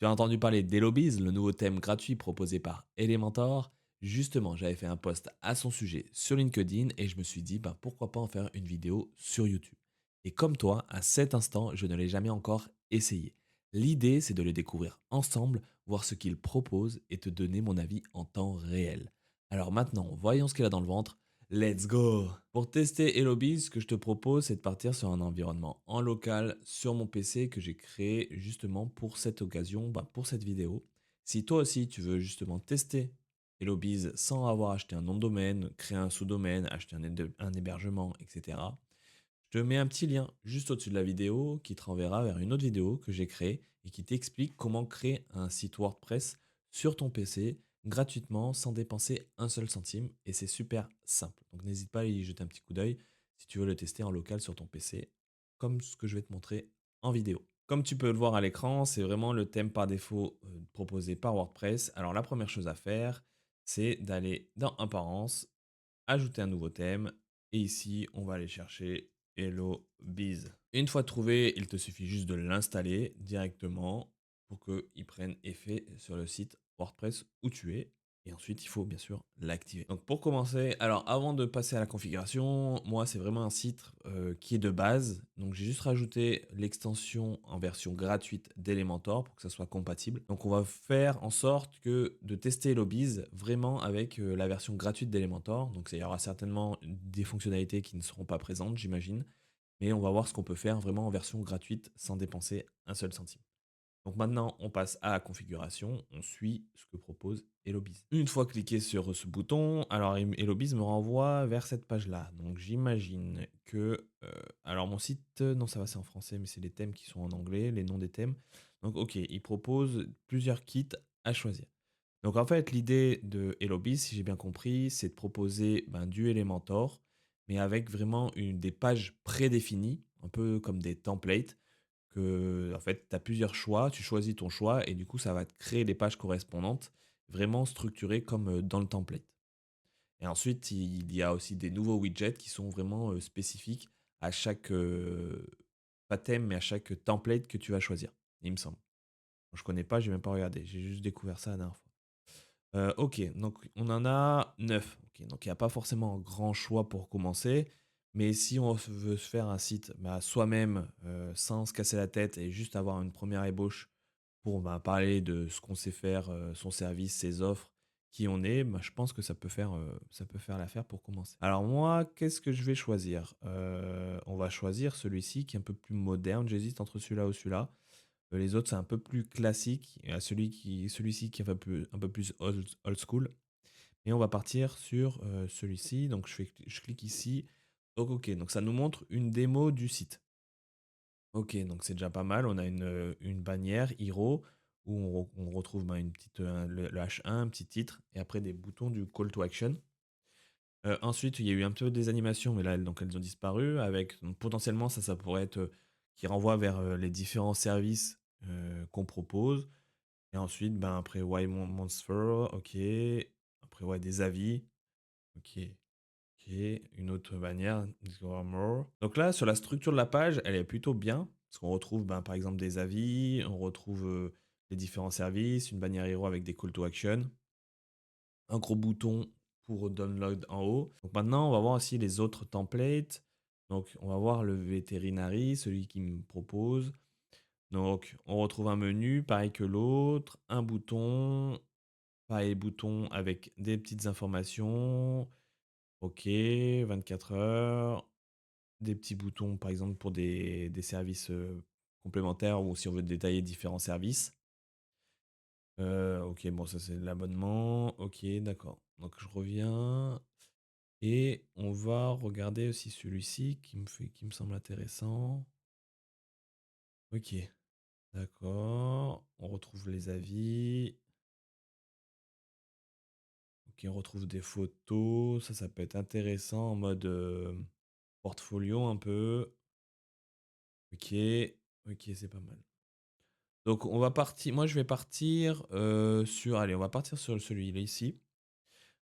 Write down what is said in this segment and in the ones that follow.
Tu as entendu parler d'Hellobiz, le nouveau thème gratuit proposé par Elementor? Justement, j'avais fait un post à son sujet sur LinkedIn et je me suis dit, bah, pourquoi pas en faire une vidéo sur YouTube. Et comme toi, à cet instant, je ne l'ai jamais encore essayé. L'idée, c'est de les découvrir ensemble, voir ce qu'il propose et te donner mon avis en temps réel. Alors maintenant, voyons ce qu'il a dans le ventre. Let's go! Pour tester Hellobiz, ce que je te propose, c'est de partir sur un environnement en local sur mon PC que j'ai créé justement pour cette occasion, bah, pour cette vidéo. Si toi aussi tu veux justement tester Hellobiz sans avoir acheté un nom de domaine, créer un sous-domaine, acheter un hébergement, etc., je te mets un petit lien juste au-dessus de la vidéo qui te renverra vers une autre vidéo que j'ai créée et qui t'explique comment créer un site WordPress sur ton PC gratuitement sans dépenser un seul centime et c'est super simple. Donc n'hésite pas à y jeter un petit coup d'œil si tu veux le tester en local sur ton PC comme ce que je vais te montrer en vidéo. Comme tu peux le voir à l'écran, c'est vraiment le thème par défaut proposé par WordPress. Alors la première chose à faire, c'est d'aller dans Apparence, ajouter un nouveau thème et ici on va aller chercher Hello Biz. Une fois trouvé, il te suffit juste de l'installer directement pour qu'il prenne effet sur le site WordPress où tu es. Et ensuite, il faut bien sûr l'activer. Donc pour commencer, alors avant de passer à la configuration, moi c'est vraiment un site qui est de base. Donc j'ai juste rajouté l'extension en version gratuite d'Elementor pour que ça soit compatible. Donc on va faire en sorte que de tester Hellobiz vraiment avec la version gratuite d'Elementor. Donc il y aura certainement des fonctionnalités qui ne seront pas présentes, j'imagine. Mais on va voir ce qu'on peut faire vraiment en version gratuite sans dépenser un seul centime. Donc maintenant, on passe à la configuration, on suit ce que propose Hellobiz. Une fois cliqué sur ce bouton, alors Hellobiz me renvoie vers cette page-là. Donc j'imagine que... alors mon site, non ça va c'est en français, mais c'est les thèmes qui sont en anglais, les noms des thèmes. Donc ok, il propose plusieurs kits à choisir. Donc en fait, l'idée de Hellobiz, si j'ai bien compris, c'est de proposer du Elementor, mais avec vraiment des pages prédéfinies, un peu comme des templates, que en fait, tu as plusieurs choix, tu choisis ton choix et du coup, ça va te créer les pages correspondantes, vraiment structurées comme dans le template. Et ensuite, il y a aussi des nouveaux widgets qui sont vraiment spécifiques à chaque, pas thème, mais à chaque template que tu vas choisir, il me semble. Je connais pas, j'ai même pas regardé, j'ai juste découvert ça la dernière fois. OK, donc on en a 9. OK, donc il y a pas forcément un grand choix pour commencer, mais si on veut se faire un site, soi-même, sans se casser la tête et juste avoir une première ébauche pour, parler de ce qu'on sait faire, son service, ses offres, qui on est, je pense que ça peut faire l'affaire pour commencer. Alors moi, qu'est-ce que je vais choisir? On va choisir celui-ci qui est un peu plus moderne, j'hésite entre celui-là ou celui-là. Les autres, c'est un peu plus classique. Il y a celui-ci qui est un peu plus old school. Et on va partir sur celui-ci. Donc je clique ici. Donc ok, donc ça nous montre une démo du site. Ok, donc c'est déjà pas mal. On a une bannière Hero où on retrouve le H1, un petit titre, et après des boutons du call to action. Ensuite, il y a eu un peu des animations, mais là, donc elles ont disparu. Avec donc, potentiellement, ça pourrait être qui renvoie vers les différents services qu'on propose. Et ensuite, après, Why Monster, ok. Après, ouais, des avis, ok. Ok, une autre bannière, Discover More. Donc là, sur la structure de la page, elle est plutôt bien. Parce qu'on retrouve, par exemple, des avis, on retrouve les différents services, une bannière hero avec des call to action, un gros bouton pour download en haut. Donc maintenant, on va voir aussi les autres templates. Donc, on va voir le vétérinaire, celui qui me propose. Donc, on retrouve un menu, pareil que l'autre, un bouton, pareil bouton avec des petites informations. Ok, 24 heures. Des petits boutons, par exemple, pour des services complémentaires ou si on veut détailler différents services. Ok, bon, ça c'est l'abonnement. Ok, d'accord. Donc je reviens et on va regarder aussi celui-ci qui me semble intéressant. Ok, d'accord. On retrouve les avis. Ok, on retrouve des photos. Ça peut être intéressant en mode portfolio un peu. Ok, ok, c'est pas mal. Donc on va partir. Moi, je vais partir sur. Allez, on va partir sur celui-là ici.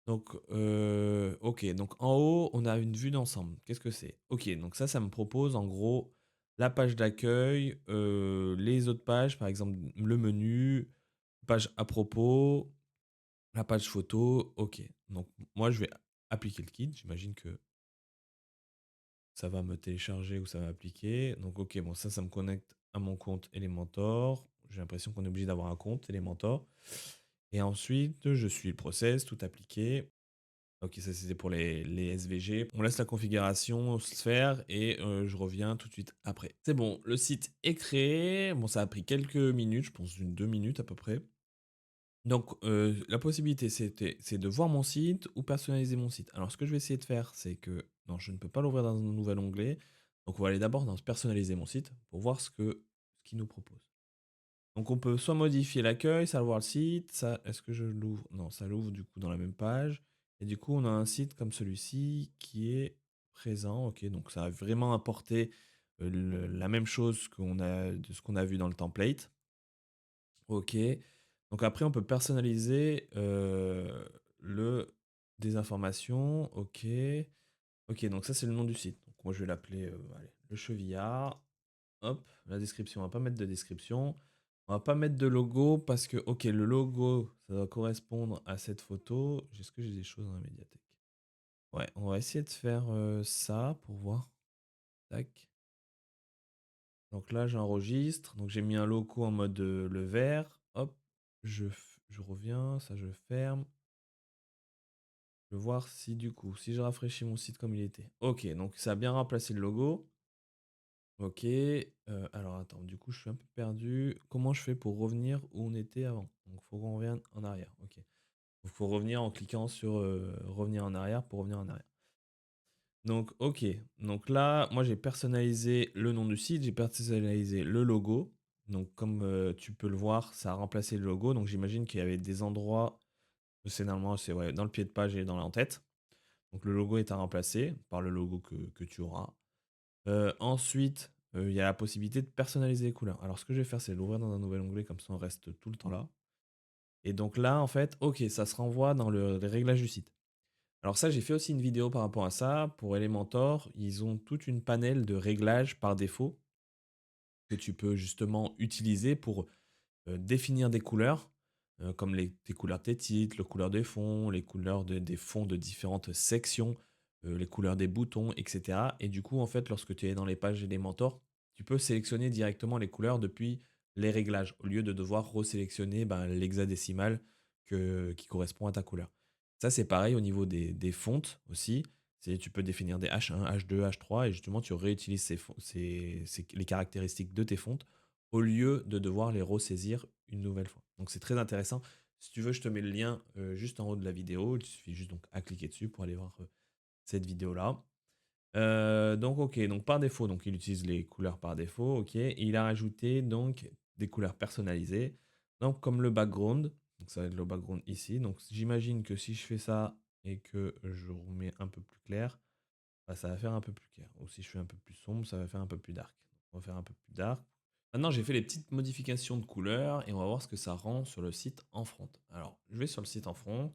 Donc, ok. Donc en haut, on a une vue d'ensemble. Qu'est-ce que c'est? Ok. Donc ça me propose en gros la page d'accueil, les autres pages, par exemple le menu, page à propos, la page photo, OK. Donc moi, je vais appliquer le kit. J'imagine que ça va me télécharger ou ça va appliquer. Donc OK, bon ça me connecte à mon compte Elementor. J'ai l'impression qu'on est obligé d'avoir un compte Elementor. Et ensuite, je suis le process, tout appliqué. OK, ça c'était pour les SVG. On laisse la configuration se faire et je reviens tout de suite après. C'est bon, le site est créé. Bon, ça a pris quelques minutes, je pense une 2 minutes à peu près. Donc, la possibilité, c'est de voir mon site ou personnaliser mon site. Alors, ce que je vais essayer de faire, c'est que non, je ne peux pas l'ouvrir dans un nouvel onglet. Donc, on va aller d'abord dans personnaliser mon site pour voir ce qu'il nous propose. Donc, on peut soit modifier l'accueil, savoir le site. Ça, est-ce que je l'ouvre? Non, ça l'ouvre du coup dans la même page. Et du coup, on a un site comme celui-ci qui est présent. Ok, donc ça va vraiment apporter la même chose de ce qu'on a vu dans le template. OK. Donc après, on peut personnaliser, le des informations. OK. OK, donc ça, c'est le nom du site. Donc moi, je vais l'appeler, allez, Le Chevillard. Hop, la description, on va pas mettre de description. On va pas mettre de logo parce que, OK, le logo, ça doit correspondre à cette photo. Est-ce que j'ai des choses dans la médiathèque? Ouais, on va essayer de faire, ça pour voir. Tac. Donc là, j'enregistre. Donc j'ai mis un logo en mode le vert. Hop, je reviens, ça je ferme. Je veux voir si du coup, si je rafraîchis mon site comme il était. Ok, donc ça a bien remplacé le logo. Ok, alors attends, du coup je suis un peu perdu. Comment je fais pour revenir où on était avant? Donc il faut qu'on revienne en arrière. Ok, il faut revenir en cliquant sur revenir en arrière pour revenir en arrière. Donc, ok. Donc là, moi, j'ai personnalisé le nom du site, j'ai personnalisé le logo. Donc, comme tu peux le voir, ça a remplacé le logo. Donc, j'imagine qu'il y avait des endroits, c'est normalement, c'est ouais, dans le pied de page et dans l'en-tête. Donc, le logo est à remplacer par le logo que tu auras. Ensuite, il y a la possibilité de personnaliser les couleurs. Alors, ce que je vais faire, c'est l'ouvrir dans un nouvel onglet, comme ça, on reste tout le temps là. Et donc là, en fait, ok, ça se renvoie dans les réglages du site. Alors ça, j'ai fait aussi une vidéo par rapport à ça. Pour Elementor, ils ont toute une panel de réglages par défaut que tu peux justement utiliser pour définir des couleurs, comme tes couleurs de tes titres, les couleurs des fonds, les couleurs des fonds de différentes sections, les couleurs des boutons, etc. Et du coup, en fait, lorsque tu es dans les pages Elementor, tu peux sélectionner directement les couleurs depuis les réglages, au lieu de devoir resélectionner ben, l'hexadécimal qui correspond à ta couleur. Ça, c'est pareil au niveau des fontes aussi. Tu peux définir des H1, H2, H3, et justement, tu réutilises les caractéristiques de tes fontes au lieu de devoir les ressaisir une nouvelle fois. Donc c'est très intéressant. Si tu veux, je te mets le lien juste en haut de la vidéo. Il suffit juste donc à cliquer dessus pour aller voir cette vidéo-là. Donc ok, donc par défaut, donc il utilise les couleurs par défaut, ok. Et il a rajouté donc des couleurs personnalisées. Donc comme le background, donc ça va être le background ici. Donc j'imagine que si je fais ça et que je remets un peu plus clair, bah, ça va faire un peu plus clair. Ou si je fais un peu plus sombre, ça va faire un peu plus dark. On va faire un peu plus dark. Maintenant, j'ai fait les petites modifications de couleurs et on va voir ce que ça rend sur le site en front. Alors, je vais sur le site en front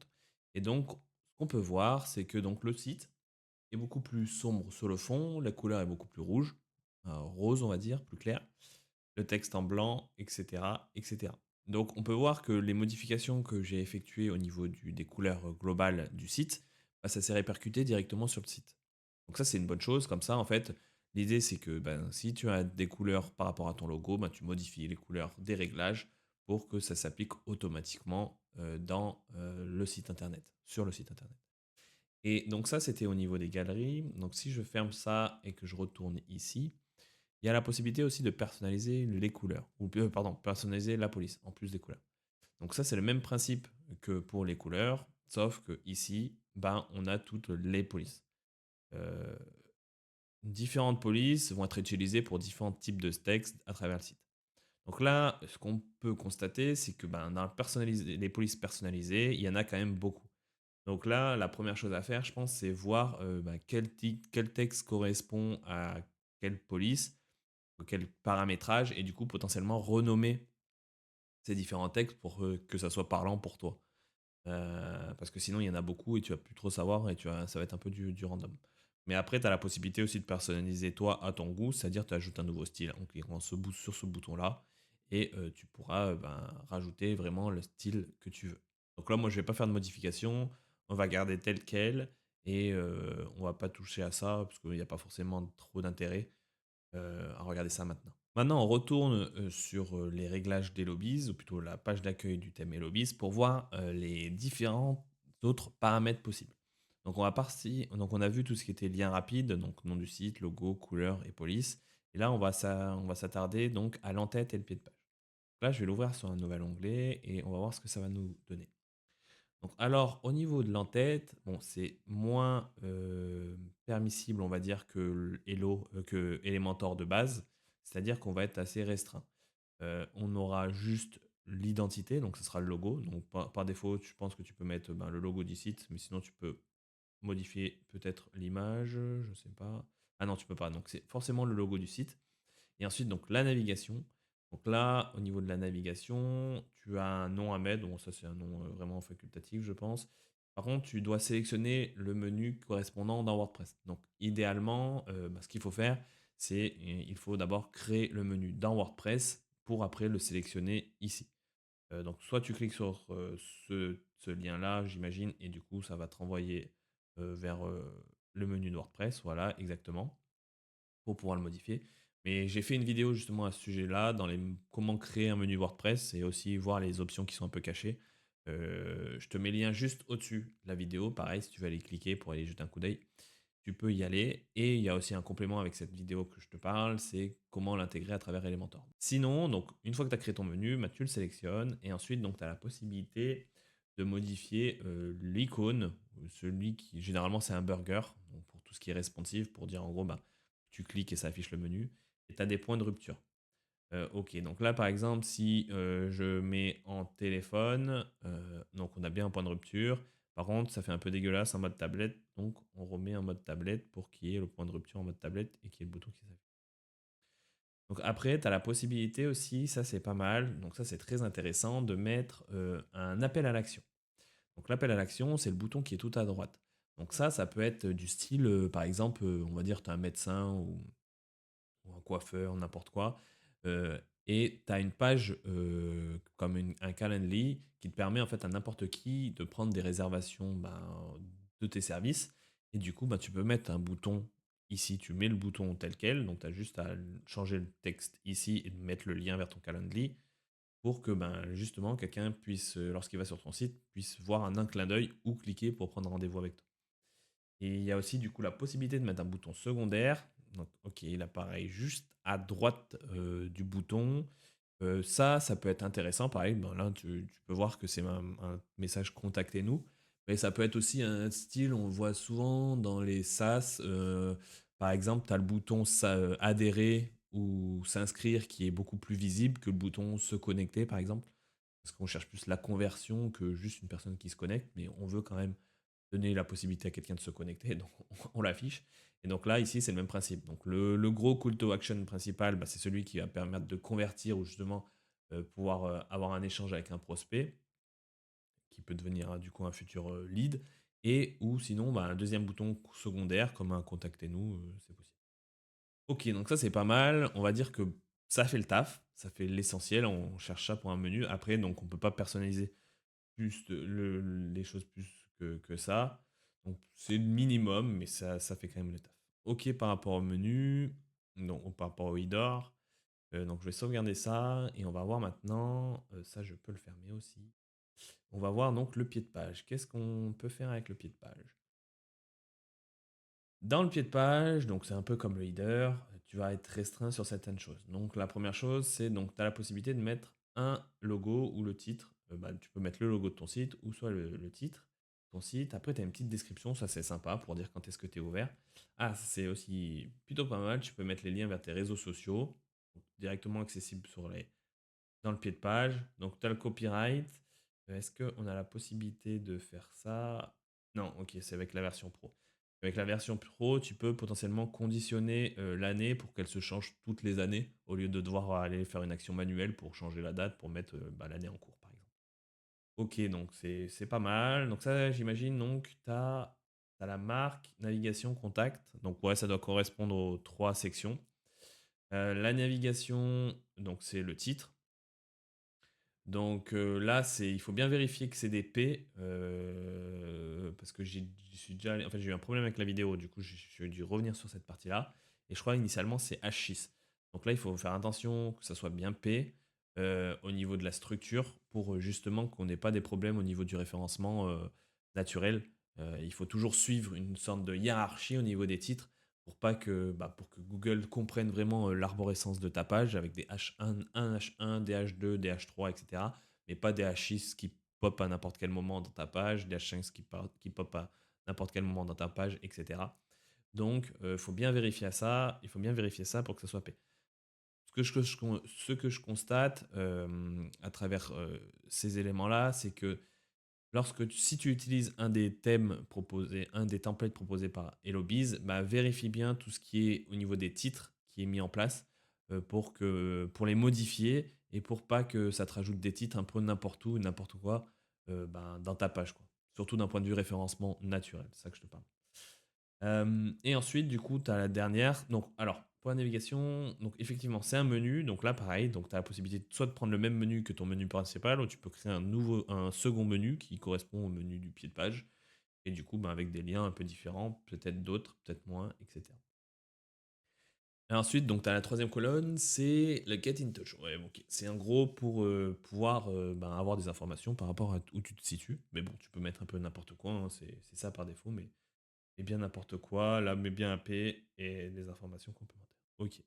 et donc, ce qu'on peut voir, c'est que donc le site est beaucoup plus sombre sur le fond, la couleur est beaucoup plus rouge, rose, on va dire, plus clair, le texte en blanc, etc., etc. Donc, on peut voir que les modifications que j'ai effectuées au niveau des couleurs globales du site, bah, ça s'est répercuté directement sur le site. Donc ça, c'est une bonne chose. Comme ça, en fait, l'idée, c'est que ben, si tu as des couleurs par rapport à ton logo, ben, tu modifies les couleurs des réglages pour que ça s'applique automatiquement dans le site internet, sur le site internet. Et donc ça, c'était au niveau des galeries. Donc si je ferme ça et que je retourne ici, il y a la possibilité aussi de personnaliser les couleurs, ou pardon, personnaliser la police en plus des couleurs. Donc ça, c'est le même principe que pour les couleurs, sauf que ici, ben, on a toutes les polices. Euh, Différentes polices vont être utilisées pour différents types de textes à travers le site. Donc là, ce qu'on peut constater, c'est que ben, dans les polices personnalisées, il y en a quand même beaucoup. Donc là, la première chose à faire, je pense, c'est voir ben, quel texte correspond à quelle police, quel paramétrage, et du coup potentiellement renommer ces différents textes pour que ça soit parlant pour toi. Parce que sinon, il y en a beaucoup et tu vas plus trop savoir et ça va être un peu du random. Mais après, tu as la possibilité aussi de personnaliser toi à ton goût, c'est-à-dire tu ajoutes un nouveau style en cliquant sur ce bouton-là et tu pourras ben, rajouter vraiment le style que tu veux. Donc là, moi, je vais pas faire de modification, on va garder tel quel et on va pas toucher à ça parce qu'il n'y a pas forcément trop d'intérêt à regarder ça maintenant. Maintenant, on retourne sur les réglages des lobbies, ou plutôt la page d'accueil du thème et lobbies, pour voir les différents autres paramètres possibles. Donc donc on a vu tout ce qui était lien rapide, donc nom du site, logo, couleur et police. Et là, on va s'attarder donc à l'entête et le pied de page. Là, je vais l'ouvrir sur un nouvel onglet et on va voir ce que ça va nous donner. Donc, alors, au niveau de l'entête, bon, c'est moins permissible, on va dire, que Elementor de base. C'est-à-dire qu'on va être assez restreint. On aura juste l'identité, donc ce sera le logo. Donc, par défaut, je pense que tu peux mettre ben, le logo du site, mais sinon, tu peux modifier peut-être l'image, je sais pas. Ah non, tu peux pas. Donc, c'est forcément le logo du site. Et ensuite, donc la navigation. Donc là, au niveau de la navigation, tu as un nom à mettre. Bon, ça, c'est un nom vraiment facultatif, je pense. Par contre, tu dois sélectionner le menu correspondant dans WordPress. Donc, idéalement, bah, ce qu'il faut faire, c'est il faut d'abord créer le menu dans WordPress pour après le sélectionner ici. Donc, soit tu cliques sur ce lien-là, j'imagine, et du coup, ça va te renvoyer vers le menu de WordPress. Voilà, exactement pour pouvoir le modifier. Mais j'ai fait une vidéo justement à ce sujet-là, dans les comment créer un menu WordPress et aussi voir les options qui sont un peu cachées. Je te mets le lien juste au-dessus de la vidéo. Pareil, si tu veux aller cliquer pour aller jeter un coup d'œil, tu peux y aller. Et il y a aussi un complément avec cette vidéo que je te parle, c'est comment l'intégrer à travers Elementor. Sinon, donc une fois que tu as créé ton menu, bah, tu le sélectionnes et ensuite donc tu as la possibilité de modifier l'icône, celui qui généralement c'est un burger, donc pour tout ce qui est responsive, pour dire en gros bah, tu cliques et ça affiche le menu, et tu as des points de rupture. Ok, donc là par exemple, si je mets en téléphone, donc on a bien un point de rupture. Par contre, ça fait un peu dégueulasse en mode tablette, donc on remet en mode tablette pour qu'il y ait le point de rupture en mode tablette et qu'il y ait le bouton qui s'affiche. Donc après, tu as la possibilité aussi, ça c'est pas mal, donc ça c'est très intéressant, de mettre un appel à l'action. Donc l'appel à l'action, c'est le bouton qui est tout à droite. Donc ça peut être du style, par exemple, on va dire tu as un médecin ou un coiffeur, n'importe quoi. Euh, et tu as une page comme un Calendly qui te permet en fait à n'importe qui de prendre des réservations ben, de tes services. Et du coup, ben, tu peux mettre un bouton ici, tu mets le bouton tel quel, donc tu as juste à changer le texte ici et mettre le lien vers ton Calendly pour que ben, justement quelqu'un puisse, lorsqu'il va sur ton site, puisse voir en un clin d'œil ou cliquer pour prendre rendez-vous avec toi. Et il y a aussi du coup la possibilité de mettre un bouton secondaire. Donc, ok, il apparaît juste à droite du bouton. Ça peut être intéressant. Pareil, ben là, tu peux voir que c'est un message contactez-nous. Mais ça peut être aussi un style, on le voit souvent dans les SaaS. Par exemple, tu as le bouton adhérer ou s'inscrire qui est beaucoup plus visible que le bouton se connecter, par exemple. Parce qu'on cherche plus la conversion que juste une personne qui se connecte, mais on veut quand même donner la possibilité à quelqu'un de se connecter, donc on l'affiche. Et donc là, ici, c'est le même principe. Donc le gros call to action principal, bah, c'est celui qui va permettre de convertir ou justement pouvoir avoir un échange avec un prospect qui peut devenir du coup un futur lead. Et ou sinon, bah, un deuxième bouton secondaire comme un contactez-nous, c'est possible. Ok, donc ça c'est pas mal. On va dire que ça fait le taf, ça fait l'essentiel. On cherche ça pour un menu. Après, donc on peut pas personnaliser plus les choses plus que ça. Donc c'est le minimum, mais ça fait quand même le taf. Ok par rapport au menu, non, par rapport au header. Donc je vais sauvegarder ça et on va voir maintenant, ça je peux le fermer aussi. On va voir donc le pied de page. Qu'est-ce qu'on peut faire avec le pied de page? Dans le pied de page, donc c'est un peu comme le header, tu vas être restreint sur certaines choses. Donc la première chose, c'est donc tu as la possibilité de mettre un logo ou le titre. Bah, tu peux mettre le logo de ton site ou soit le titre de ton site. Après, tu as une petite description, ça c'est sympa pour dire quand est-ce que tu es ouvert. Ah, c'est aussi plutôt pas mal, tu peux mettre les liens vers tes réseaux sociaux, donc directement accessibles dans le pied de page. Donc tu as le copyright. Est-ce qu'on a la possibilité de faire ça? Non, ok, c'est avec la version pro. Avec la version pro, tu peux potentiellement conditionner l'année pour qu'elle se change toutes les années, au lieu de devoir aller faire une action manuelle pour changer la date, pour mettre bah, l'année en cours, par exemple. Ok, donc c'est pas mal. Donc ça, j'imagine, donc tu as tu as la marque, navigation, contact. Donc ouais, ça doit correspondre aux 3 sections. La navigation, donc c'est le titre. Donc là, il faut bien vérifier que c'est des P, parce que en fait, j'ai eu un problème avec la vidéo, du coup j'ai dû revenir sur cette partie-là. Et je crois initialement c'est H6. Donc là, il faut faire attention que ça soit bien P au niveau de la structure pour justement qu'on n'ait pas des problèmes au niveau du référencement naturel. Il faut toujours suivre une sorte de hiérarchie au niveau des titres pour que Google comprenne vraiment l'arborescence de ta page avec des H1, H1, des H2, des H3, etc. Mais pas des H6 qui pop à n'importe quel moment dans ta page, des H5 qui pop à n'importe quel moment dans ta page, etc. Donc, il faut bien vérifier ça. Il faut bien vérifier ça pour que ça soit P. Ce que je constate à travers ces éléments-là, c'est que si tu utilises un des thèmes proposés, un des templates proposés par HelloBiz, bah, vérifie bien tout ce qui est au niveau des titres qui est mis en place pour les modifier et pour pas que ça te rajoute des titres un peu n'importe où, n'importe quoi dans ta page, quoi. Surtout d'un point de vue référencement naturel, c'est ça que je te parle. Et ensuite, du coup, tu as la dernière. Donc, alors, pour la navigation, donc effectivement, c'est un menu. Donc là, pareil, donc tu as la possibilité soit de prendre le même menu que ton menu principal, ou tu peux créer un second menu qui correspond au menu du pied de page. Et du coup, avec des liens un peu différents, peut-être d'autres, peut-être moins, etc. Et ensuite, donc, tu as la troisième colonne, c'est le Get in Touch. Ouais, ok. C'est en gros pour pouvoir avoir des informations par rapport à où tu te situes. Mais bon, tu peux mettre un peu n'importe quoi, hein, c'est ça par défaut, mais et bien n'importe quoi, là, mais bien un P et des informations complémentaires. Ok.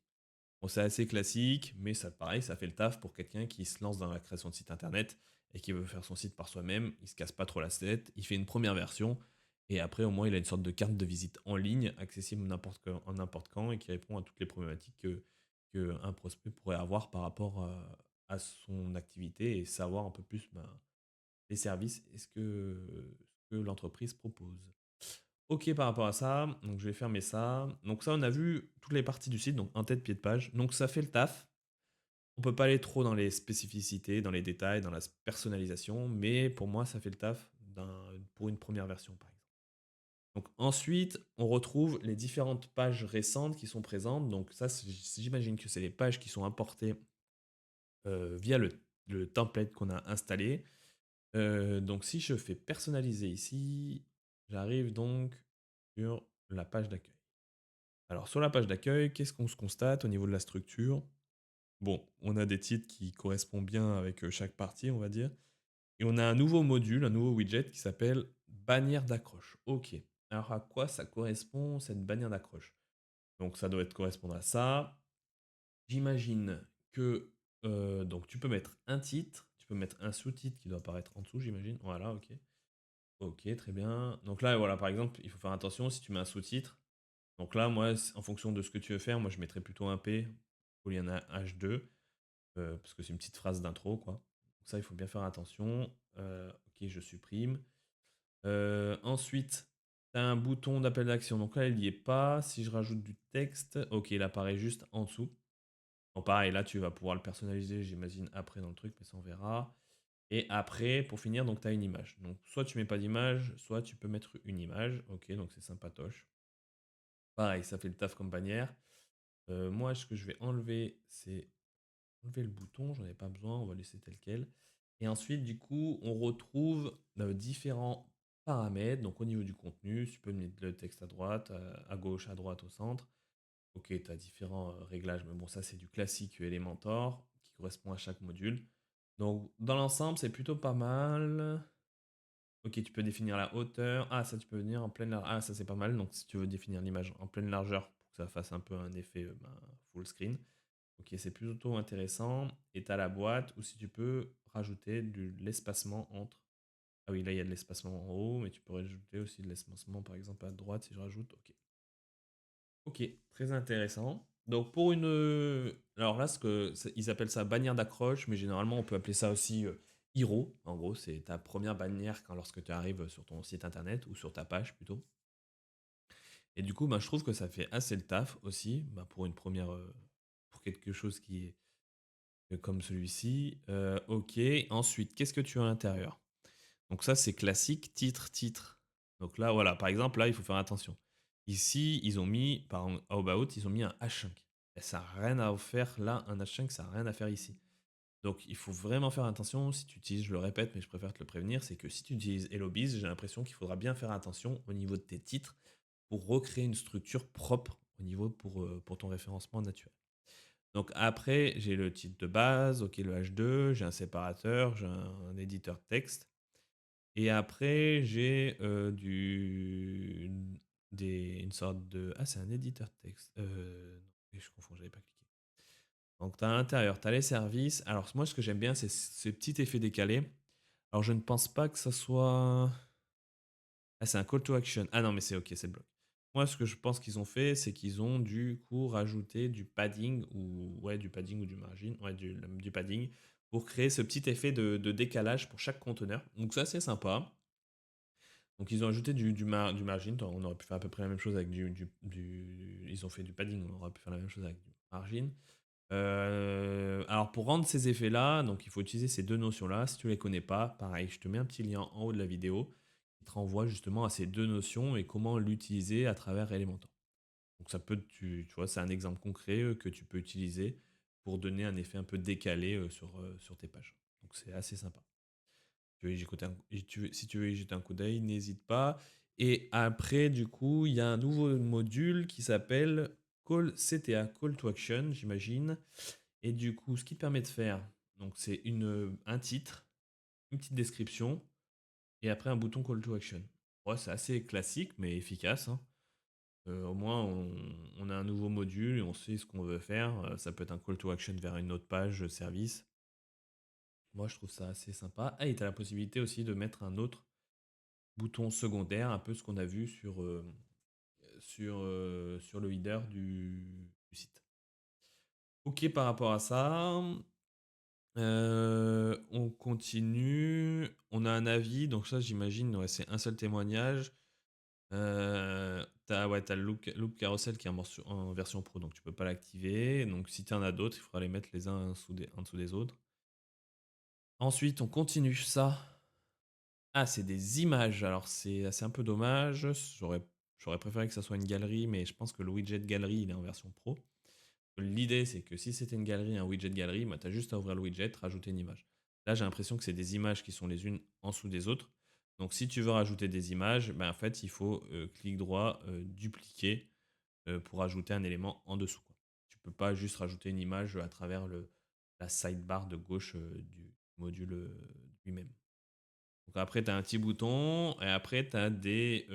Bon, c'est assez classique, mais ça, pareil, ça fait le taf pour quelqu'un qui se lance dans la création de site internet et qui veut faire son site par soi-même. Il se casse pas trop la tête, il fait une première version et après, au moins, il a une sorte de carte de visite en ligne, accessible n'importe quand et qui répond à toutes les problématiques que un prospect pourrait avoir par rapport à son activité et savoir un peu plus les services et ce que l'entreprise propose. Ok par rapport à ça, donc je vais fermer ça. Donc ça, on a vu toutes les parties du site, donc un tête, pied de page. Donc ça fait le taf. On peut pas aller trop dans les spécificités, dans les détails, dans la personnalisation, mais pour moi, ça fait le taf pour une première version, par exemple. Donc ensuite, on retrouve les différentes pages récentes qui sont présentes. Donc ça, j'imagine que c'est les pages qui sont importées via le template qu'on a installé. Donc si je fais personnaliser ici, j'arrive donc sur la page d'accueil. Alors sur la page d'accueil, qu'est-ce qu'on se constate au niveau de la structure? Bon, on a des titres qui correspondent bien avec chaque partie, on va dire. Et on a un nouveau module, un nouveau widget qui s'appelle bannière d'accroche. Ok. Alors à quoi ça correspond cette bannière d'accroche? Donc ça doit correspondre à ça. J'imagine que donc tu peux mettre un titre, tu peux mettre un sous-titre qui doit apparaître en dessous, j'imagine. Voilà, ok. Ok, très bien. Donc là, voilà, par exemple, il faut faire attention si tu mets un sous-titre. Donc là, moi, en fonction de ce que tu veux faire, moi, je mettrais plutôt un P au lieu d'un H2, parce que c'est une petite phrase d'intro, quoi. Donc ça, il faut bien faire attention. Ok, je supprime. Ensuite, tu as un bouton d'appel d'action. Donc là, il n'y est pas. Si je rajoute du texte, ok, il apparaît juste en dessous. Donc pareil, là, tu vas pouvoir le personnaliser, j'imagine, après dans le truc, mais ça, on verra. Et après, pour finir, donc tu as une image. Donc soit tu mets pas d'image, soit tu peux mettre une image. Ok, donc c'est sympatoche. Pareil, ça fait le taf comme bannière. Moi, ce que je vais enlever, c'est enlever le bouton. J'en ai pas besoin, on va laisser tel quel. Et ensuite, du coup, on retrouve différents paramètres. Donc au niveau du contenu, tu peux mettre le texte à droite, à gauche, à droite, au centre. Ok, tu as différents réglages, mais bon, ça c'est du classique Elementor qui correspond à chaque module. Donc dans l'ensemble, c'est plutôt pas mal. Ok, tu peux définir la hauteur. Ah, ça, tu peux venir en pleine largeur. Ah, ça, c'est pas mal. Donc, si tu veux définir l'image en pleine largeur pour que ça fasse un peu un effet full screen. Ok, c'est plutôt intéressant. Et tu as la boîte où si tu peux rajouter de l'espacement entre. Ah oui, là, il y a de l'espacement en haut, mais tu peux rajouter aussi de l'espacement, par exemple, à droite si je rajoute. Ok. Ok, très intéressant. Donc pour une... Alors là, ils appellent ça bannière d'accroche, mais généralement on peut appeler ça aussi hero. En gros, c'est ta première bannière lorsque tu arrives sur ton site internet ou sur ta page plutôt. Et du coup, je trouve que ça fait assez le taf aussi pour une première... pour quelque chose qui est comme celui-ci. Ok, ensuite, qu'est-ce que tu as à l'intérieur? Donc ça, c'est classique, titre, titre. Donc là, voilà, par exemple, là, il faut faire attention. Ici, ils ont mis, par about, ils ont mis un H5. Et ça n'a rien à faire là, un H5, ça n'a rien à faire ici. Donc il faut vraiment faire attention si tu utilises, je le répète, mais je préfère te le prévenir, c'est que si tu utilises HelloBiz, j'ai l'impression qu'il faudra bien faire attention au niveau de tes titres pour recréer une structure propre au niveau pour ton référencement naturel. Donc après, j'ai le titre de base, ok, le H2, j'ai un séparateur, j'ai un éditeur texte. Et après, j'ai une sorte de... Ah, c'est un éditeur texte. Non, je confonds, j'avais pas cliqué. Donc, tu as à l'intérieur, tu as les services. Alors, moi, ce que j'aime bien, c'est ce petit effet décalé. Alors, je ne pense pas que ça soit... Ah, c'est un call to action. Ah non, mais c'est ok, c'est le bloc. Moi, ce que je pense qu'ils ont fait, c'est qu'ils ont du coup rajouté du padding ou ouais, du padding ou du margin, ouais, du padding pour créer ce petit effet de décalage pour chaque conteneur. Donc ça, c'est sympa. Donc ils ont ajouté du margin. On aurait pu faire à peu près la même chose avec Ils ont fait du padding, on aurait pu faire la même chose avec du margin. Alors pour rendre ces effets-là, donc il faut utiliser ces deux notions-là. Si tu ne les connais pas, pareil, je te mets un petit lien en haut de la vidéo qui te renvoie justement à ces deux notions et comment l'utiliser à travers Elementor. Donc ça peut, tu vois, c'est un exemple concret que tu peux utiliser pour donner un effet un peu décalé sur tes pages. Donc c'est assez sympa. Si tu veux y jeter un coup d'œil, n'hésite pas. Et après, du coup, il y a un nouveau module qui s'appelle Call CTA, Call to Action, j'imagine. Et du coup, ce qui te permet de faire, donc c'est un titre, une petite description, et après un bouton Call to Action. Ouais, c'est assez classique, mais efficace, hein. Au moins, on a un nouveau module et on sait ce qu'on veut faire. Ça peut être un call to action vers une autre page service. Moi, je trouve ça assez sympa. Ah, et tu as la possibilité aussi de mettre un autre bouton secondaire, un peu ce qu'on a vu sur le header du site. Ok par rapport à ça. On continue. On a un avis, donc ça j'imagine, ouais, c'est un seul témoignage. T'as le loop carousel qui est en version pro, donc tu peux pas l'activer. Donc si tu en as d'autres, il faudra les mettre les uns en dessous des autres. Ensuite, on continue ça. Ah, c'est des images. Alors c'est un peu dommage. J'aurais préféré que ça soit une galerie, mais je pense que le widget galerie, il est en version pro. L'idée, c'est que si c'était une galerie, un widget galerie, bah, tu as juste à ouvrir le widget, rajouter une image. Là, j'ai l'impression que c'est des images qui sont les unes en dessous des autres. Donc, si tu veux rajouter des images, bah, en fait, il faut clic droit, dupliquer pour ajouter un élément en dessous, quoi. Tu peux pas juste rajouter une image à travers la sidebar de gauche du module lui-même. Donc après, tu as un petit bouton et après, tu as des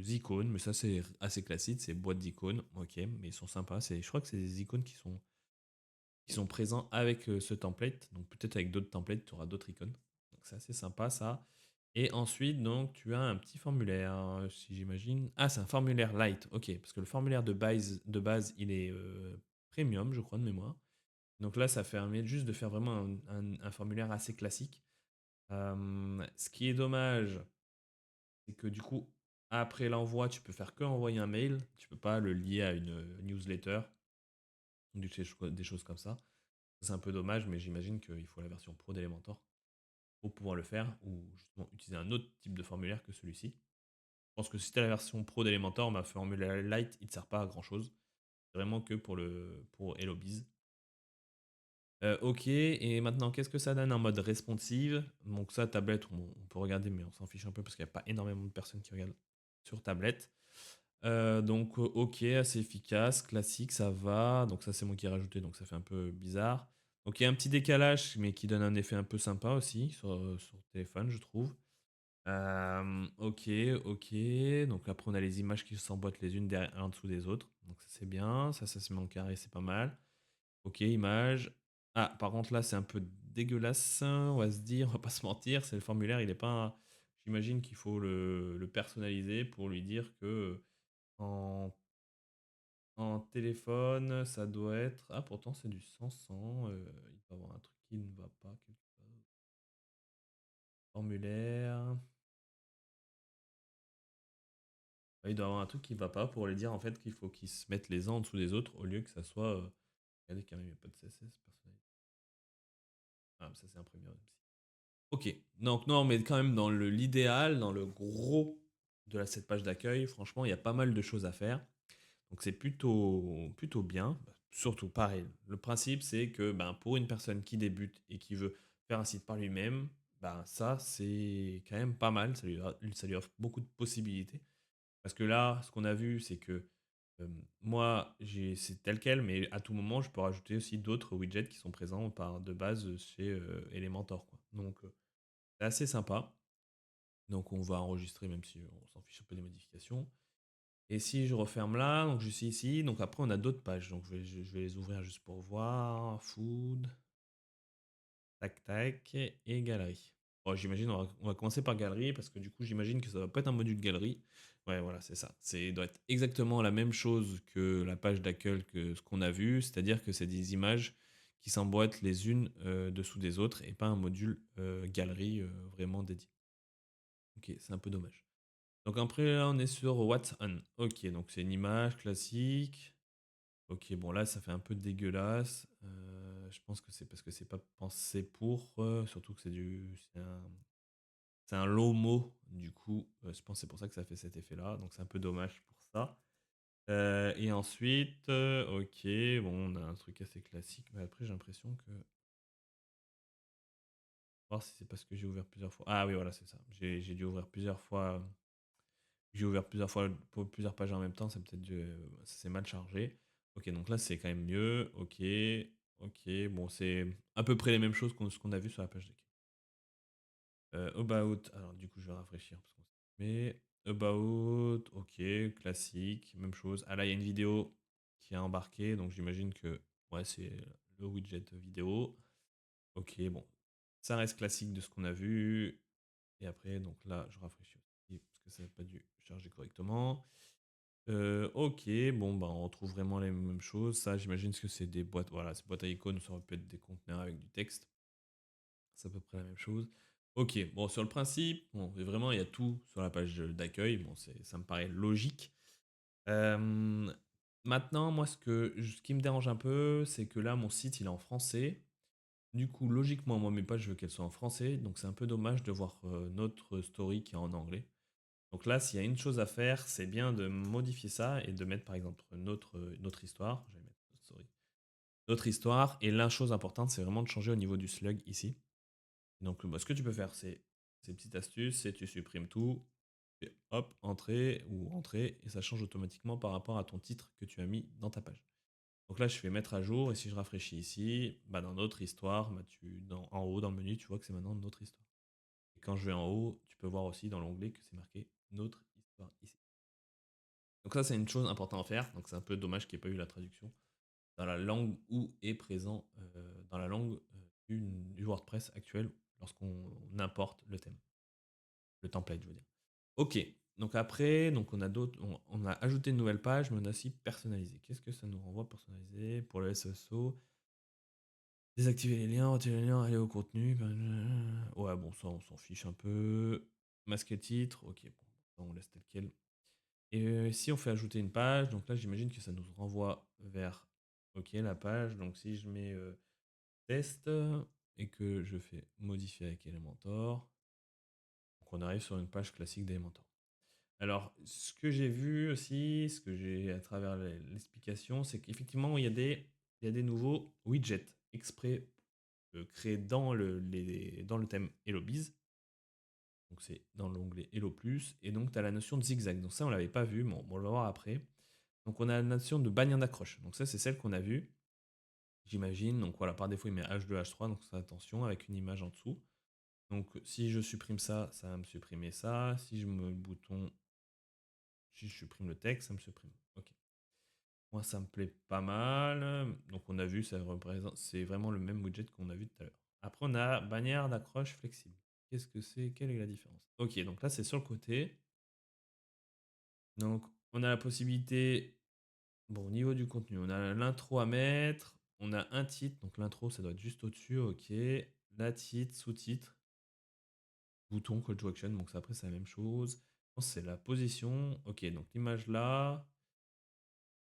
icônes. Mais ça, c'est assez classique. C'est boîte d'icônes. Ok, mais ils sont sympas. Je crois que c'est des icônes qui sont présents avec ce template. Donc peut-être avec d'autres templates, tu auras d'autres icônes. Donc c'est assez sympa ça. Et ensuite, donc, tu as un petit formulaire, si j'imagine. Ah, c'est un formulaire light. Ok, parce que le formulaire de base il est premium, je crois, de mémoire. Donc là, ça permet juste de faire vraiment un formulaire assez classique. Ce qui est dommage, c'est que du coup, après l'envoi, tu peux faire que envoyer un mail. Tu peux pas le lier à une newsletter ou des choses comme ça. C'est un peu dommage, mais j'imagine qu'il faut la version pro d'Elementor pour pouvoir le faire ou justement utiliser un autre type de formulaire que celui-ci. Je pense que si tu as la version pro d'Elementor, ma formulaire Lite, il ne te sert pas à grand chose. C'est vraiment que pour HelloBiz. Ok, et maintenant, qu'est-ce que ça donne en mode responsive? Donc ça, tablette, on peut regarder, mais on s'en fiche un peu parce qu'il n'y a pas énormément de personnes qui regardent sur tablette. Donc ok, assez efficace, classique, ça va. Donc ça, c'est moi qui ai rajouté, donc ça fait un peu bizarre. Donc il y a un petit décalage, mais qui donne un effet un peu sympa aussi sur téléphone, je trouve. Ok, ok. Donc après, on a les images qui s'emboîtent les unes derrière, en dessous des autres. Donc ça, c'est bien. Ça se met en carré, c'est pas mal. Ok, image. Ah, par contre, là, c'est un peu dégueulasse. On va se dire, on va pas se mentir. C'est le formulaire, il est pas. J'imagine qu'il faut le personnaliser pour lui dire que en, en téléphone, ça doit être. Ah, pourtant, c'est du 100-100. Il doit y avoir un truc qui ne va pas quelque part. Formulaire. Il doit y avoir un truc qui ne va pas pour lui dire en fait qu'il faut qu'ils se mettent les uns en dessous des autres au lieu que ça soit. Regardez, quand même, il n'y a pas de CSS personnalisé. Ah, ça c'est imprimé aussi. OK. Donc non, mais quand même dans l'idéal, dans le gros de cette page d'accueil, franchement, il y a pas mal de choses à faire. Donc c'est plutôt bien. Bah, surtout pareil, le principe c'est que, ben, pour une personne qui débute et qui veut faire un site par lui-même, ben, ça c'est quand même pas mal, ça lui offre beaucoup de possibilités. Parce que là, ce qu'on a vu, c'est que, moi, c'est tel quel, mais à tout moment, je peux rajouter aussi d'autres widgets qui sont présents par de base, chez, Elementor, quoi. Donc, c'est assez sympa. Donc on va enregistrer même si on s'en fiche un peu des modifications. Et si je referme là, donc je suis ici, donc après on a d'autres pages. Donc je vais les ouvrir juste pour voir. Food, tac tac, et galerie. Bon, j'imagine on va commencer par galerie parce que du coup j'imagine que ça va pas être un module galerie. Ouais, voilà, c'est ça. C'est doit être exactement la même chose que la page d'accueil que ce qu'on a vu, c'est-à-dire que c'est des images qui s'emboîtent les unes dessous des autres et pas un module galerie vraiment dédié. Ok, c'est un peu dommage. Donc après là on est sur What's On. Ok, donc c'est une image classique. Ok, bon là ça fait un peu dégueulasse. Je pense que c'est parce que c'est pas pensé pour, surtout que c'est un low mo, du coup, je pense que c'est pour ça que ça fait cet effet-là. Donc c'est un peu dommage pour ça. Et ensuite, ok, bon, on a un truc assez classique. Mais après j'ai l'impression que. Voir si c'est parce que j'ai ouvert plusieurs fois. Ah oui, voilà, c'est ça. J'ai dû ouvrir plusieurs fois. J'ai ouvert plusieurs fois pour plusieurs pages en même temps, c'est peut-être ça s'est mal chargé. Ok, donc là c'est quand même mieux. Ok, ok, bon c'est à peu près les mêmes choses qu'on ce qu'on a vu sur la page deck. About, alors du coup je vais rafraîchir parce qu'on s'est mais About, ok, classique, même chose. Ah là il y a une vidéo qui est embarquée, donc j'imagine que ouais c'est le widget vidéo. Ok, bon, ça reste classique de ce qu'on a vu. Et après, donc là je rafraîchis aussi parce que ça n'a pas dû charger correctement. Ok, bon, bah, on retrouve vraiment les mêmes choses. Ça, j'imagine que c'est des boîtes, voilà, ces boîtes à icônes, ça aurait pu être des conteneurs avec du texte. C'est à peu près la même chose. Ok, bon, sur le principe, bon, et vraiment, il y a tout sur la page d'accueil. Bon, ça me paraît logique. Euh, Maintenant, moi, ce qui me dérange un peu, c'est que là, mon site, il est en français. Du coup, logiquement, moi, mes pages, je veux qu'elles soient en français. Donc, c'est un peu dommage de voir notre story qui est en anglais. Donc là, s'il y a une chose à faire, c'est bien de modifier ça et de mettre par exemple notre histoire. Je vais mettre notre histoire. Et la chose importante, c'est vraiment de changer au niveau du slug ici. Donc bah, ce que tu peux faire, c'est ces petites astuces, c'est tu supprimes tout, et hop, entrée ou entrée, et ça change automatiquement par rapport à ton titre que tu as mis dans ta page. Donc là, je fais mettre à jour, et si je rafraîchis ici, bah, dans notre histoire, bah, en haut dans le menu, tu vois que c'est maintenant notre histoire. Et quand je vais en haut, tu peux voir aussi dans l'onglet que c'est marqué notre histoire ici. Donc ça, c'est une chose importante à faire. Donc c'est un peu dommage qu'il n'y ait pas eu la traduction dans la langue où est présent, dans la langue du WordPress actuel lorsqu'on importe le thème, le template, je veux dire. Ok. Donc après, donc on a d'autres, on a ajouté une nouvelle page, mais on a aussi personnalisé. Qu'est-ce que ça nous renvoie personnalisé pour le SSO? Désactiver les liens, retirer les liens, aller au contenu. Ouais, bon, ça, on s'en fiche un peu. Masquer le titre, ok, bon, ça, on laisse tel quel. Et si on fait ajouter une page, donc là j'imagine que ça nous renvoie vers OK la page. Donc si je mets test et que je fais modifier avec Elementor, donc on arrive sur une page classique d'Elementor. Alors ce que j'ai vu aussi, ce que j'ai à travers l'explication, c'est qu'effectivement il y a des nouveaux widgets exprès créés dans le thème HelloBiz. Donc c'est dans l'onglet Hello Plus. Et donc tu as la notion de zigzag. Donc ça on l'avait pas vu, mais on va le voir après. Donc on a la notion de bannière d'accroche. Donc ça c'est celle qu'on a vue, j'imagine. Donc voilà, par défaut il met H2, H3, donc ça attention avec une image en dessous. Donc si je supprime ça, ça va me supprimer ça. Si je me le bouton, si je supprime le texte, ça me supprime. Ok. Moi ça me plaît pas mal. Donc on a vu, ça représente, c'est vraiment le même widget qu'on a vu tout à l'heure. Après on a bannière d'accroche flexible. Qu'est-ce que c'est? Quelle est la différence? Ok, donc là c'est sur le côté. Donc on a la possibilité. Bon, au niveau du contenu, on a l'intro à mettre, on a un titre, donc l'intro ça doit être juste au-dessus, ok. La titre, sous-titre, bouton, call to action, donc ça, après c'est la même chose. Je pense que c'est la position, ok, donc l'image là,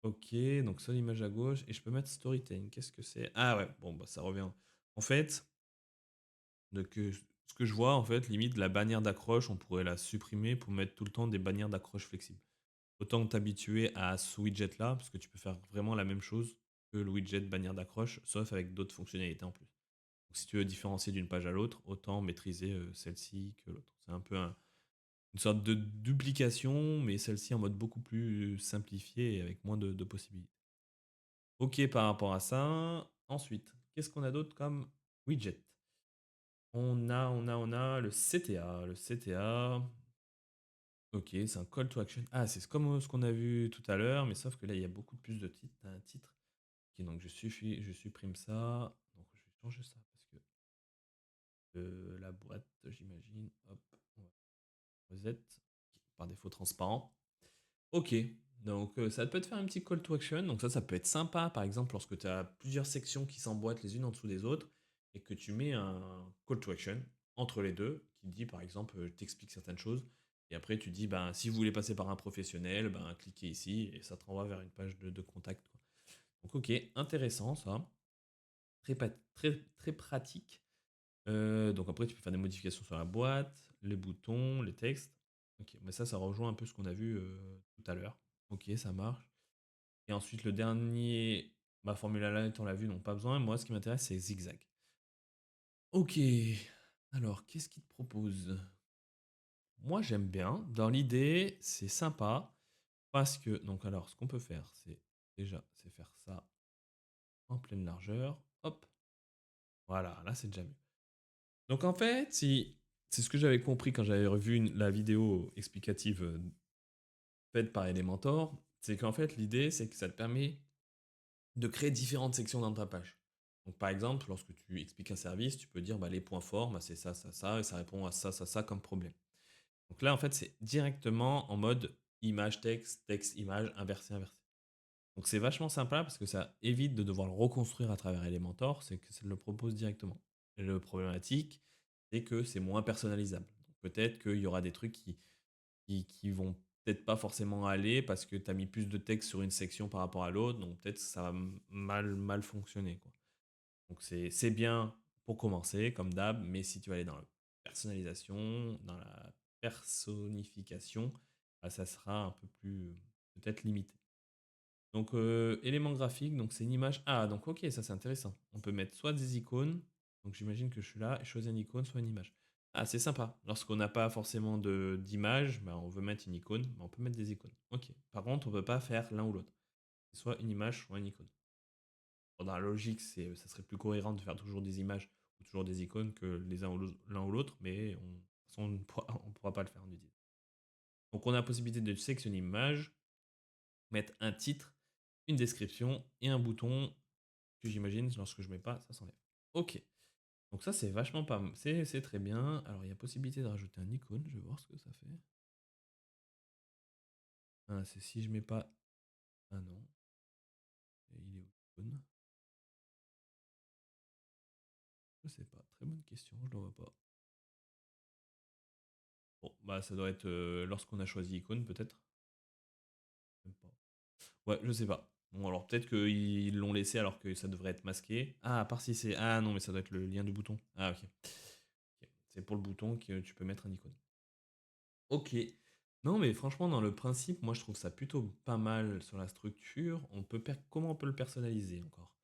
ok, donc seule image à gauche, et je peux mettre storytelling, qu'est-ce que c'est? Ah ouais, bon bah ça revient. En fait, donc, Ce que je vois, en fait, limite, la bannière d'accroche, on pourrait la supprimer pour mettre tout le temps des bannières d'accroche flexibles. Autant t'habituer à ce widget-là, parce que tu peux faire vraiment la même chose que le widget bannière d'accroche, sauf avec d'autres fonctionnalités en plus. Donc, si tu veux différencier d'une page à l'autre, autant maîtriser celle-ci que l'autre. C'est un peu une sorte de duplication, mais celle-ci en mode beaucoup plus simplifié et avec moins de possibilités. Ok par rapport à ça. Ensuite, qu'est-ce qu'on a d'autre comme widget? On a le CTA. Le CTA, ok, c'est un call to action. Ah, c'est comme ce qu'on a vu tout à l'heure, mais sauf que là, il y a beaucoup plus de titres. T'as un titre. Ok, donc je supprime ça. Donc je vais changer ça parce que la boîte, j'imagine. Hop, on va reset. Ok, par défaut transparent. Ok, donc ça peut te faire un petit call to action. Donc ça peut être sympa, par exemple, lorsque tu as plusieurs sections qui s'emboîtent les unes en dessous des autres et que tu mets un call to action entre les deux qui dit, par exemple, t'explique certaines choses. Et après, tu dis, ben, si vous voulez passer par un professionnel, ben, cliquez ici et ça te renvoie vers une page de contact, quoi. Donc, ok, intéressant ça. Très pratique. Donc après, tu peux faire des modifications sur la boîte, les boutons, les textes. Ok, mais ça rejoint un peu ce qu'on a vu tout à l'heure. Ok, ça marche. Et ensuite, le dernier, ma formule à la on l'a vu, donc pas besoin. Moi, ce qui m'intéresse, c'est zigzag. Ok, alors, qu'est-ce qu'il te propose? Moi, j'aime bien. Dans l'idée, c'est sympa. Parce que, donc alors, ce qu'on peut faire, c'est déjà, c'est faire ça en pleine largeur. Hop, voilà, là, c'est déjà mieux. Donc en fait, si c'est ce que j'avais compris quand j'avais revu la vidéo explicative faite par Elementor, c'est qu'en fait l'idée c'est que ça te permet de créer différentes sections dans ta page. Donc par exemple, lorsque tu expliques un service, tu peux dire bah, les points forts, bah, c'est ça, et ça répond à ça comme problème. Donc là en fait c'est directement en mode image, texte, texte, image, inversé, inversé. Donc c'est vachement sympa parce que ça évite de devoir le reconstruire à travers Elementor, c'est que ça le propose directement. Et le problématique, c'est que c'est moins personnalisable. Donc peut-être qu'il y aura des trucs qui vont peut-être pas forcément aller parce que tu as mis plus de texte sur une section par rapport à l'autre, donc peut-être que ça va mal fonctionner, quoi. Donc c'est bien pour commencer, comme d'hab, mais si tu vas aller dans la personnalisation, dans la personnification, bah, ça sera un peu plus peut-être limité. Donc, élément graphique, donc c'est une image. Ah, donc ok, ça c'est intéressant. On peut mettre soit des icônes, donc j'imagine que je suis là et choisir une icône, soit une image. Ah, c'est sympa. Lorsqu'on n'a pas forcément d'image, bah, on veut mettre une icône, bah, on peut mettre des icônes. Ok. Par contre, on peut pas faire l'un ou l'autre. Soit une image, soit une icône. Bon, dans la logique, ça serait plus cohérent de faire toujours des images ou toujours des icônes que l'un ou l'autre, mais de toute façon, on ne pourra pas le faire en utilise. Donc, on a la possibilité de sélectionner une image, mettre un titre, une description et un bouton que j'imagine, lorsque je mets pas, ça s'enlève. Ok. Donc ça, c'est vachement pas... C'est très bien. Alors, il y a possibilité de rajouter un icône. Je vais voir ce que ça fait. Ah, c'est si je mets pas... Ah non. Et il est où l'icône? Je sais pas. Très bonne question. Je le vois pas. Bon, bah ça doit être lorsqu'on a choisi icône, peut-être. Même pas. Ouais, je sais pas. Bon, alors peut-être qu'ils l'ont laissé alors que ça devrait être masqué. Ah, à part si c'est... Ah non, mais ça doit être le lien du bouton. Ah, ok. Ok. C'est pour le bouton que tu peux mettre un icône. Ok. Non, mais franchement, dans le principe, moi je trouve ça plutôt pas mal sur la structure. Comment on peut le personnaliser encore?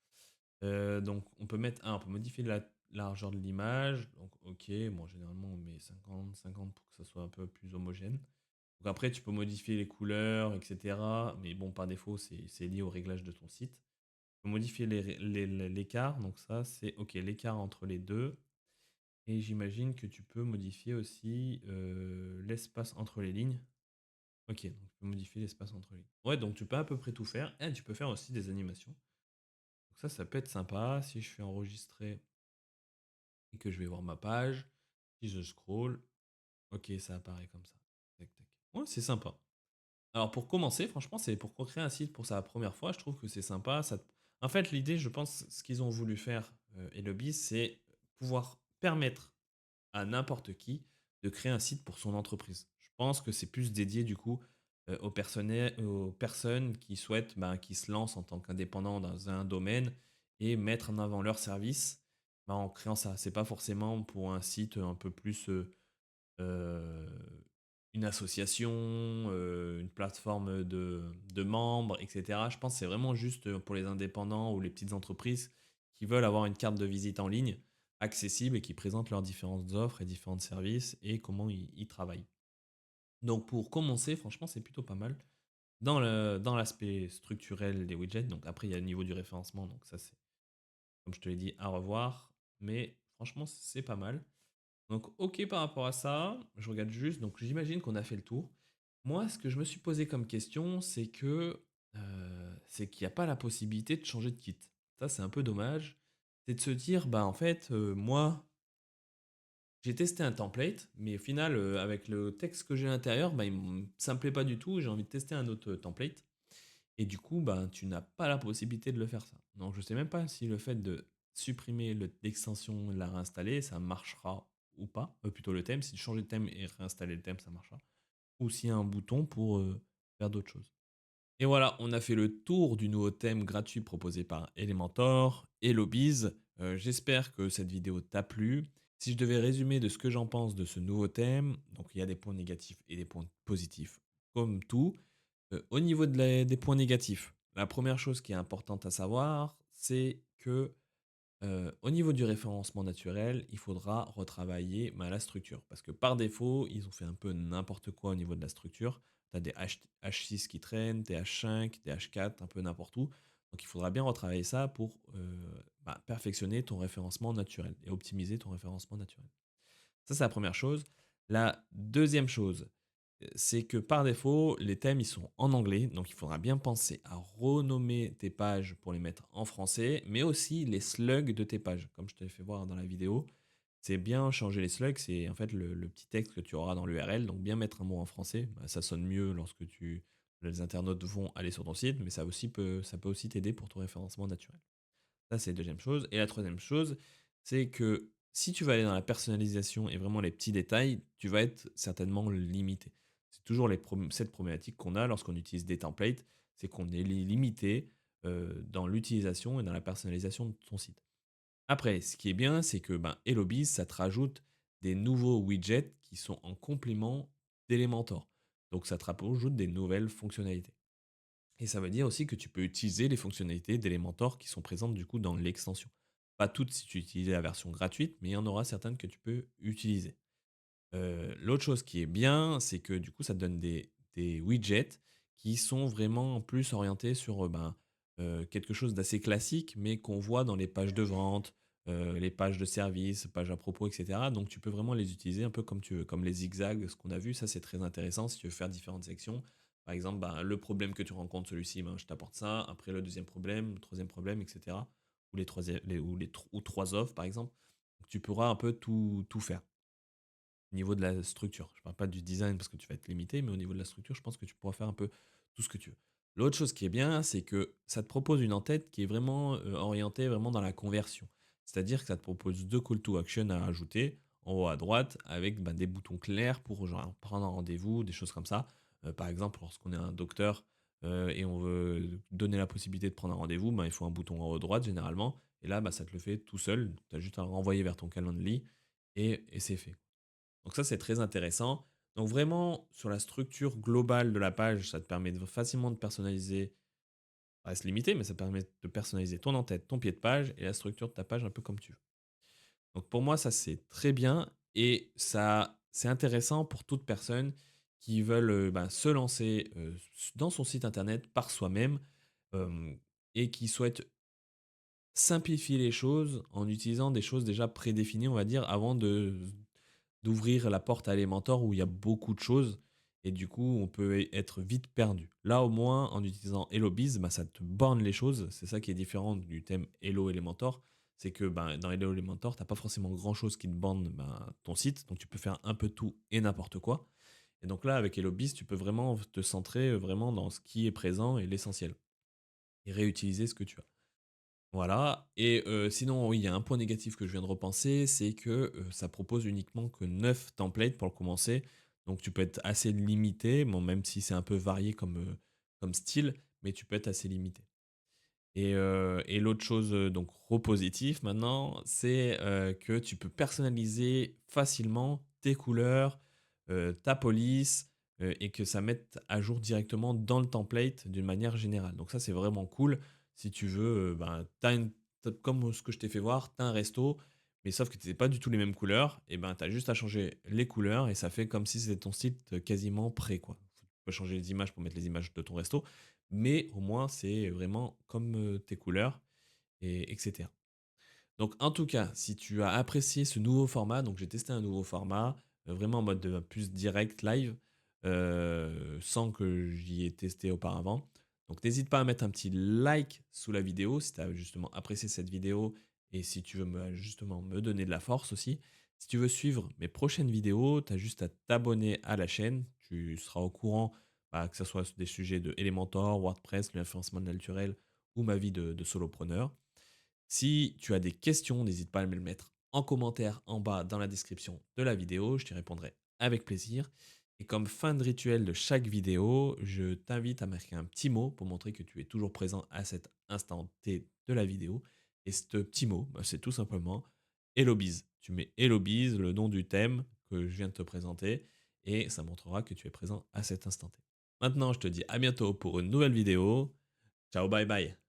Donc on peut mettre... Ah, on peut modifier la largeur de l'image. Donc ok, bon, généralement on met 50 pour que ça soit un peu plus homogène. Donc après, tu peux modifier les couleurs, etc. Mais bon, par défaut, c'est lié au réglage de ton site. Tu peux modifier l'écart. Donc ça, c'est ok, l'écart entre les deux. Et j'imagine que tu peux modifier aussi l'espace entre les lignes. Ok, donc tu peux modifier l'espace entre les lignes. Ouais, donc tu peux à peu près tout faire. Et tu peux faire aussi des animations. Donc ça peut être sympa. Si je fais enregistrer et que je vais voir ma page, si je scroll, ok, ça apparaît comme ça. Tac, tac. Ouais, c'est sympa. Alors pour commencer, franchement, c'est pour créer un site pour sa première fois, je trouve que c'est sympa. En fait, l'idée, je pense, ce qu'ils ont voulu faire, et le bis, c'est pouvoir permettre à n'importe qui de créer un site pour son entreprise. Je pense que c'est plus dédié du coup aux personnes qui souhaitent, ben, qui se lancent en tant qu'indépendants dans un domaine et mettre en avant leur service, en créant ça. C'est pas forcément pour un site un peu plus, heu, une association, une plateforme de membres et cetera. Je pense que c'est vraiment juste, pour les indépendants ou les petites entreprises qui veulent avoir une carte de visite en ligne accessible et qui présentent leurs différentes offres et différents services et comment ils travaillent. Donc pour commencer, franchement, c'est plutôt pas mal. Dans l'aspect structurel des widgets, donc après il y a le niveau du référencement, donc ça c'est, comme je te l'ai dit, à revoir, mais franchement c'est pas mal. Donc OK par rapport à ça, je regarde juste, donc j'imagine qu'on a fait le tour. Moi, ce que je me suis posé comme question, c'est qu'il y a pas la possibilité de changer de kit. Ça, c'est un peu dommage. C'est de se dire: «Bah, en fait, moi, j'ai testé un template, mais au final, avec le texte que j'ai à l'intérieur, bah, ça me plaît pas du tout, j'ai envie de tester un autre, template». Et du coup, ben, tu n'as pas la possibilité de le faire ça. Donc je sais même pas si le fait de supprimer l'extension et la réinstaller, ça marchera ou pas. Plutôt le thème, si tu changes de thème et réinstaller le thème, ça marchera. Ou s'il y a un bouton pour faire d'autres choses. Et voilà, on a fait le tour du nouveau thème gratuit proposé par Elementor et Lobbies. J'espère que cette vidéo t'a plu. Si je devais résumer de ce que j'en pense de ce nouveau thème, donc il y a des points négatifs et des points positifs, comme tout. Au niveau des points négatifs, la première chose qui est importante à savoir, c'est que au niveau du référencement naturel, il faudra retravailler, bah, la structure. Parce que par défaut, ils ont fait un peu n'importe quoi au niveau de la structure. Tu as des H6 qui traînent, des H5, des H4, un peu n'importe où. Donc il faudra bien retravailler ça pour bah, perfectionner ton référencement naturel et optimiser ton référencement naturel. Ça, c'est la première chose. La deuxième chose, c'est que par défaut, les thèmes, ils sont en anglais, donc il faudra bien penser à renommer tes pages pour les mettre en français, mais aussi les slugs de tes pages, comme je te l'ai fait voir dans la vidéo. C'est bien changer les slugs, c'est en fait le petit texte que tu auras dans l'URL, donc bien mettre un mot en français. Bah, ça sonne mieux lorsque les internautes vont aller sur ton site, mais ça peut aussi t'aider pour ton référencement naturel. Ça, c'est la deuxième chose. Et la troisième chose, c'est que si tu vas aller dans la personnalisation et vraiment les petits détails, tu vas être certainement limité. C'est toujours cette problématique qu'on a lorsqu'on utilise des templates, c'est qu'on est limité dans l'utilisation et dans la personnalisation de ton site. Après, ce qui est bien, c'est que ben, HelloBiz, ça te rajoute des nouveaux widgets qui sont en complément d'Elementor. Donc ça te rajoute des nouvelles fonctionnalités. Et ça veut dire aussi que tu peux utiliser les fonctionnalités d'Elementor qui sont présentes du coup dans l'extension. Pas toutes si tu utilises la version gratuite, mais il y en aura certaines que tu peux utiliser. L'autre chose qui est bien, c'est que du coup, ça te donne des widgets qui sont vraiment plus orientés sur quelque chose d'assez classique, mais qu'on voit dans les pages de vente, les pages de service, pages à propos, etc. Donc tu peux vraiment les utiliser un peu comme tu veux, comme les zigzags, ce qu'on a vu, ça c'est très intéressant si tu veux faire différentes sections. Par exemple, ben, le problème que tu rencontres, celui-ci, ben, je t'apporte ça. Après, le deuxième problème, le troisième problème, etc. Ou ou trois offres, par exemple. Donc, tu pourras un peu tout faire au niveau de la structure. Je parle pas du design parce que tu vas être limité, mais au niveau de la structure, je pense que tu pourras faire un peu tout ce que tu veux. L'autre chose qui est bien, c'est que ça te propose une en-tête qui est vraiment orientée vraiment dans la conversion. C'est-à-dire que ça te propose deux call to action à ajouter en haut à droite avec ben, des boutons clairs pour genre, prendre un rendez-vous, des choses comme ça. Par exemple, lorsqu'on est un docteur et on veut donner la possibilité de prendre un rendez-vous, ben, il faut un bouton en haut à droite généralement. Et là, ben, ça te le fait tout seul. Tu as juste à le renvoyer vers ton calendrier et c'est fait. Donc ça, c'est très intéressant. Donc vraiment, sur la structure globale de la page, ça te permet facilement de personnaliser, ça reste limité, mais ça te permet de personnaliser ton en-tête, ton pied de page et la structure de ta page un peu comme tu veux. Donc pour moi, ça c'est très bien et ça c'est intéressant pour toute personne qui veulent se lancer dans son site internet par soi-même euh, et qui souhaite simplifier les choses en utilisant des choses déjà prédéfinies, on va dire, avant d'ouvrir la porte à Elementor où il y a beaucoup de choses et du coup on peut être vite perdu. Là au moins en utilisant HelloBiz, bah, ça te borne les choses, c'est ça qui est différent du thème Hello Elementor, c'est que bah, dans Hello Elementor, t'as pas forcément grand chose qui te borne bah, ton site, donc tu peux faire un peu tout et n'importe quoi. Et donc là avec HelloBiz, tu peux vraiment te centrer vraiment dans ce qui est présent et l'essentiel et réutiliser ce que tu as. Voilà et sinon oui, il y a un point négatif que je viens de repenser, c'est que, ça propose uniquement que 9 templates pour commencer. Donc tu peux être assez limité, bon même si c'est un peu varié comme, comme style, mais tu peux être assez limité. Et l'autre chose, donc positif maintenant, c'est, que tu peux personnaliser facilement tes couleurs, ta police, et que ça mette à jour directement dans le template d'une manière générale. Donc ça, c'est vraiment cool. Si tu veux, ben, tu comme ce que je t'ai fait voir, tu as un resto, mais sauf que tu pas du tout les mêmes couleurs et ben, tu as juste à changer les couleurs et ça fait comme si c'était ton site, quasiment prêt, quoi. Tu peux changer les images pour mettre les images de ton resto, mais au moins c'est vraiment comme, tes couleurs et etc. Donc en tout cas, si tu as apprécié ce nouveau format, donc j'ai testé un nouveau format, vraiment en mode, plus direct, live, sans que j'y ai testé auparavant. Donc n'hésite pas à mettre un petit like sous la vidéo si tu as justement apprécié cette vidéo et si tu veux justement me donner de la force aussi. Si tu veux suivre mes prochaines vidéos, tu as juste à t'abonner à la chaîne. Tu seras au courant, bah, que ce soit des sujets de Elementor, WordPress, l'influencement naturel ou ma vie de solopreneur. Si tu as des questions, n'hésite pas à me le mettre en commentaire en bas dans la description de la vidéo, je t'y répondrai avec plaisir. Et comme fin de rituel de chaque vidéo, je t'invite à marquer un petit mot pour montrer que tu es toujours présent à cet instant T de la vidéo. Et ce petit mot, bah, c'est tout simplement Hellobiz. Tu mets Hellobiz, le nom du thème que je viens de te présenter, et ça montrera que tu es présent à cet instant T. Maintenant, je te dis à bientôt pour une nouvelle vidéo. Ciao, bye bye.